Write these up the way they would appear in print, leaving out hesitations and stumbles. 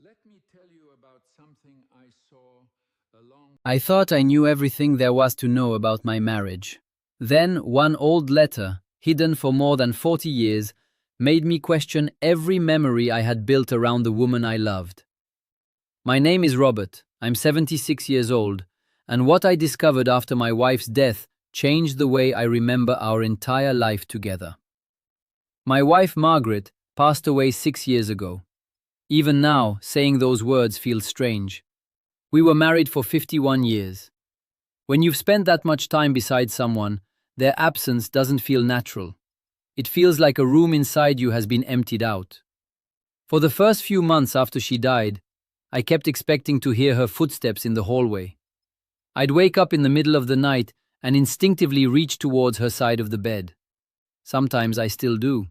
Let me tell you about something I saw a long. I thought I knew everything there was to know about my marriage. Then, one old letter, hidden for more than 40 years, made me question every memory I had built around the woman I loved. My name is Robert, I'm 76 years old, and what I discovered after my wife's death changed the way I remember our entire life together. My wife Margaret passed away 6 years ago. Even now, saying those words feels strange. We were married for 51 years. When you've spent that much time beside someone, their absence doesn't feel natural. It feels like a room inside you has been emptied out. For the first few months after she died, I kept expecting to hear her footsteps in the hallway. I'd wake up in the middle of the night and instinctively reach towards her side of the bed. Sometimes I still do.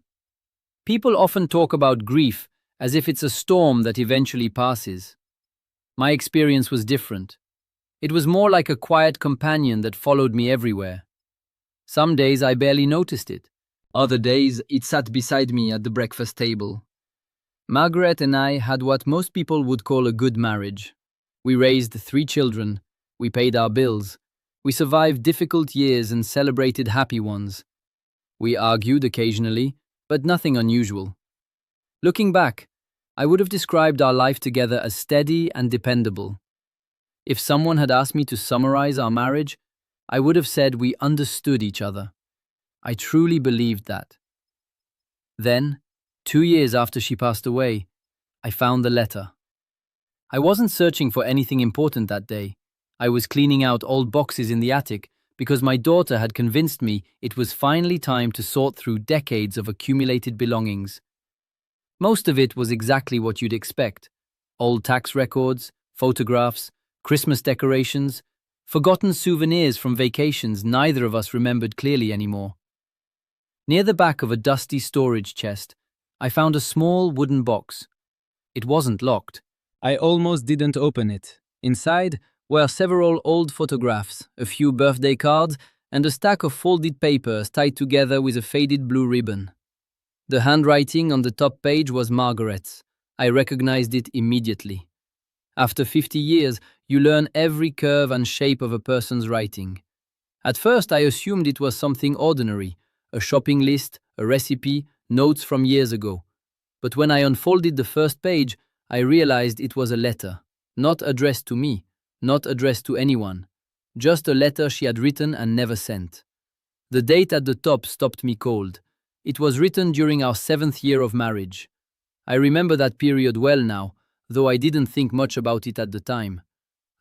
People often talk about grief as if it's a storm that eventually passes. My experience was different. It was more like a quiet companion that followed me everywhere. Some days I barely noticed it. Other days it sat beside me at the breakfast table. Margaret and I had what most people would call a good marriage. We raised 3 children, we paid our bills, we survived difficult years and celebrated happy ones. We argued occasionally, but nothing unusual. Looking back, I would have described our life together as steady and dependable. If someone had asked me to summarize our marriage, I would have said we understood each other. I truly believed that. Then, 2 years after she passed away, I found the letter. I wasn't searching for anything important that day. I was cleaning out old boxes in the attic because my daughter had convinced me it was finally time to sort through decades of accumulated belongings. Most of it was exactly what you'd expect. Old tax records, photographs, Christmas decorations, forgotten souvenirs from vacations neither of us remembered clearly anymore. Near the back of a dusty storage chest, I found a small wooden box. It wasn't locked. I almost didn't open it. Inside were several old photographs, a few birthday cards, and a stack of folded papers tied together with a faded blue ribbon. The handwriting on the top page was Margaret's. I recognized it immediately. After 50 years, you learn every curve and shape of a person's writing. At first, I assumed it was something ordinary, a shopping list, a recipe, notes from years ago. But when I unfolded the first page, I realized it was a letter, not addressed to me, not addressed to anyone, just a letter she had written and never sent. The date at the top stopped me cold. It was written during our 7th year of marriage. I remember that period well now, though I didn't think much about it at the time.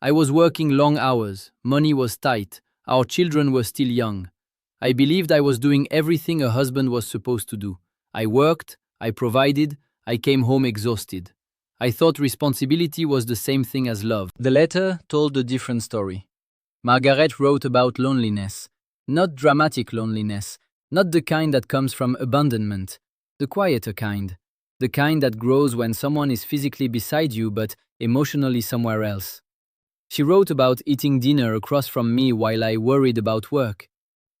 I was working long hours, money was tight, our children were still young. I believed I was doing everything a husband was supposed to do. I worked, I provided, I came home exhausted. I thought responsibility was the same thing as love. The letter told a different story. Margaret wrote about loneliness, not dramatic loneliness, not the kind that comes from abandonment, the quieter kind, the kind that grows when someone is physically beside you but emotionally somewhere else. She wrote about eating dinner across from me while I worried about work.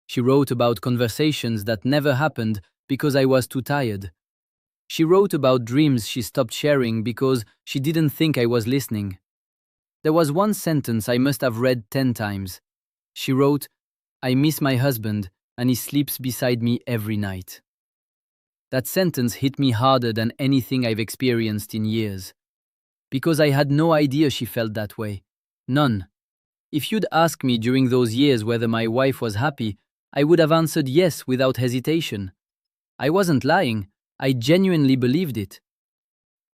She wrote about conversations that never happened because I was too tired. She wrote about dreams she stopped sharing because she didn't think I was listening. There was one sentence I must have read 10 times. She wrote, "I miss my husband, and he sleeps beside me every night." That sentence hit me harder than anything I've experienced in years. Because I had no idea she felt that way. None. If you'd asked me during those years whether my wife was happy, I would have answered yes without hesitation. I wasn't lying. I genuinely believed it.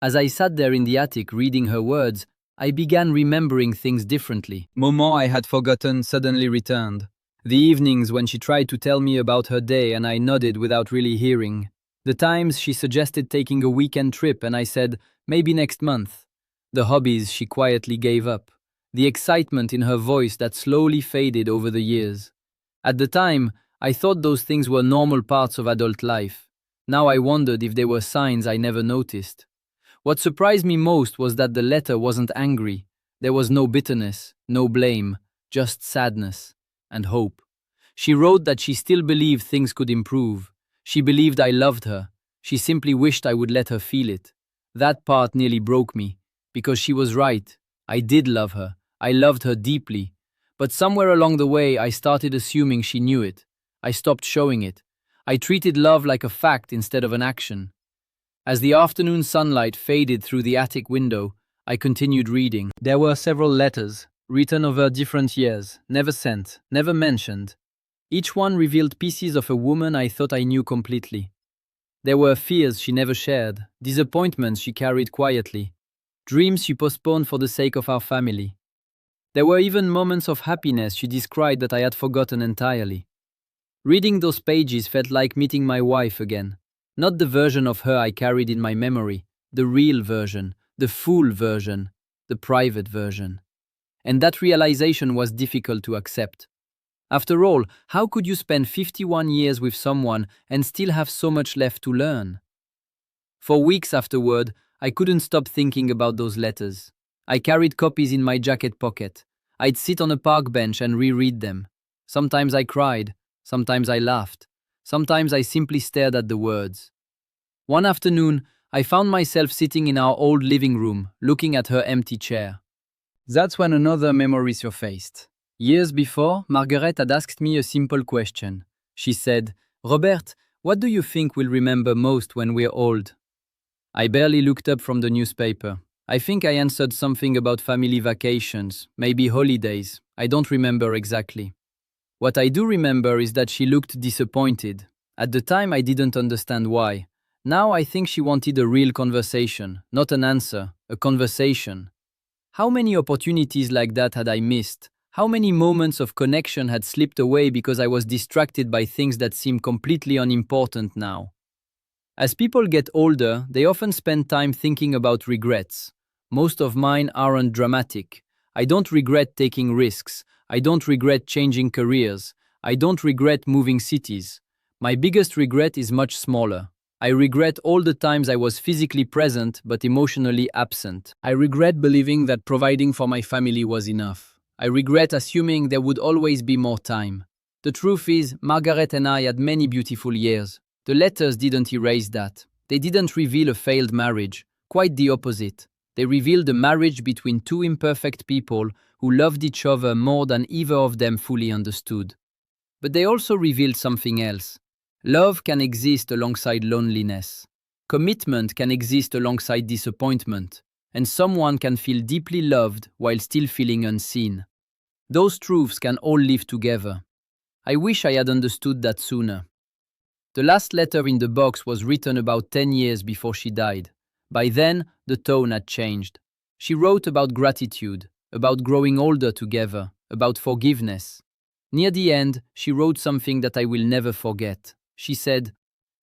As I sat there in the attic reading her words, I began remembering things differently. Moments I had forgotten suddenly returned. The evenings when she tried to tell me about her day and I nodded without really hearing. The times she suggested taking a weekend trip and I said, maybe next month. The hobbies she quietly gave up. The excitement in her voice that slowly faded over the years. At the time, I thought those things were normal parts of adult life. Now I wondered if they were signs I never noticed. What surprised me most was that the letter wasn't angry. There was no bitterness, no blame, just sadness and hope. She wrote that she still believed things could improve. She believed I loved her. She simply wished I would let her feel it. That part nearly broke me, because she was right. I did love her. I loved her deeply. But somewhere along the way, I started assuming she knew it. I stopped showing it. I treated love like a fact instead of an action. As the afternoon sunlight faded through the attic window, I continued reading. There were several letters, written over different years, never sent, never mentioned. Each one revealed pieces of a woman I thought I knew completely. There were fears she never shared, disappointments she carried quietly, dreams she postponed for the sake of our family. There were even moments of happiness she described that I had forgotten entirely. Reading those pages felt like meeting my wife again. Not the version of her I carried in my memory, the real version, the full version, the private version. And that realization was difficult to accept. After all, how could you spend 51 years with someone and still have so much left to learn? For weeks afterward, I couldn't stop thinking about those letters. I carried copies in my jacket pocket. I'd sit on a park bench and reread them. Sometimes I cried, sometimes I laughed, sometimes I simply stared at the words. One afternoon, I found myself sitting in our old living room, looking at her empty chair. That's when another memory surfaced. Years before, Margaret had asked me a simple question. She said, "Robert, what do you think we'll remember most when we're old?" I barely looked up from the newspaper. I think I answered something about family vacations, maybe holidays. I don't remember exactly. What I do remember is that she looked disappointed. At the time, I didn't understand why. Now I think she wanted a real conversation, not an answer, a conversation. How many opportunities like that had I missed? How many moments of connection had slipped away because I was distracted by things that seem completely unimportant now? As people get older, they often spend time thinking about regrets. Most of mine aren't dramatic. I don't regret taking risks. I don't regret changing careers. I don't regret moving cities. My biggest regret is much smaller. I regret all the times I was physically present but emotionally absent. I regret believing that providing for my family was enough. I regret assuming there would always be more time. The truth is, Margaret and I had many beautiful years. The letters didn't erase that. They didn't reveal a failed marriage. Quite the opposite. They revealed a marriage between two imperfect people who loved each other more than either of them fully understood. But they also revealed something else. Love can exist alongside loneliness. Commitment can exist alongside disappointment. And someone can feel deeply loved while still feeling unseen. Those truths can all live together. I wish I had understood that sooner. The last letter in the box was written about 10 years before she died. By then, the tone had changed. She wrote about gratitude, about growing older together, about forgiveness. Near the end, she wrote something that I will never forget. She said,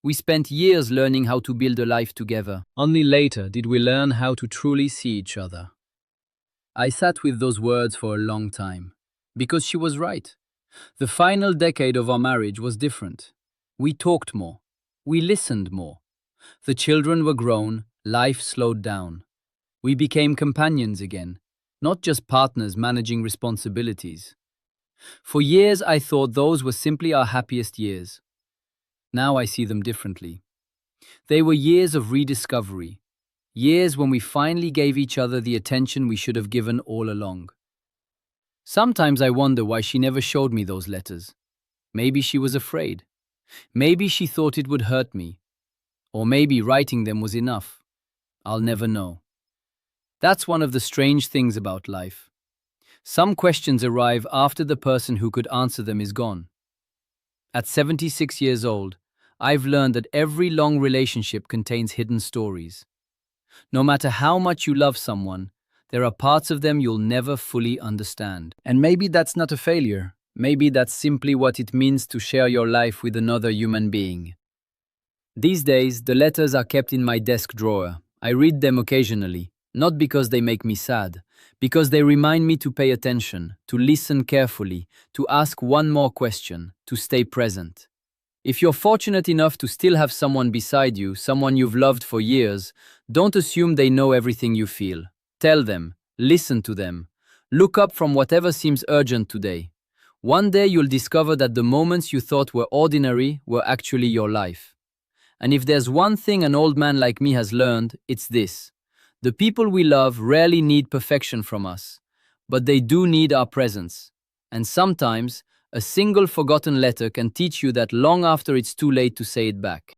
"We spent years learning how to build a life together. Only later did we learn how to truly see each other." I sat with those words for a long time, because she was right. The final decade of our marriage was different. We talked more. We listened more. The children were grown, life slowed down. We became companions again, not just partners managing responsibilities. For years I thought those were simply our happiest years. Now I see them differently. They were years of rediscovery, years when we finally gave each other the attention we should have given all along. Sometimes I wonder why she never showed me those letters. Maybe she was afraid. Maybe she thought it would hurt me. Or maybe writing them was enough. I'll never know. That's one of the strange things about life. Some questions arrive after the person who could answer them is gone. At 76 years old, I've learned that every long relationship contains hidden stories. No matter how much you love someone, there are parts of them you'll never fully understand. And maybe that's not a failure. Maybe that's simply what it means to share your life with another human being. These days, the letters are kept in my desk drawer. I read them occasionally, not because they make me sad, because they remind me to pay attention, to listen carefully, to ask one more question, to stay present. If you're fortunate enough to still have someone beside you, someone you've loved for years, don't assume they know everything you feel. Tell them, listen to them. Look up from whatever seems urgent today. One day you'll discover that the moments you thought were ordinary were actually your life. And if there's one thing an old man like me has learned, it's this. The people we love rarely need perfection from us, but they do need our presence. And sometimes, a single forgotten letter can teach you that long after it's too late to say it back.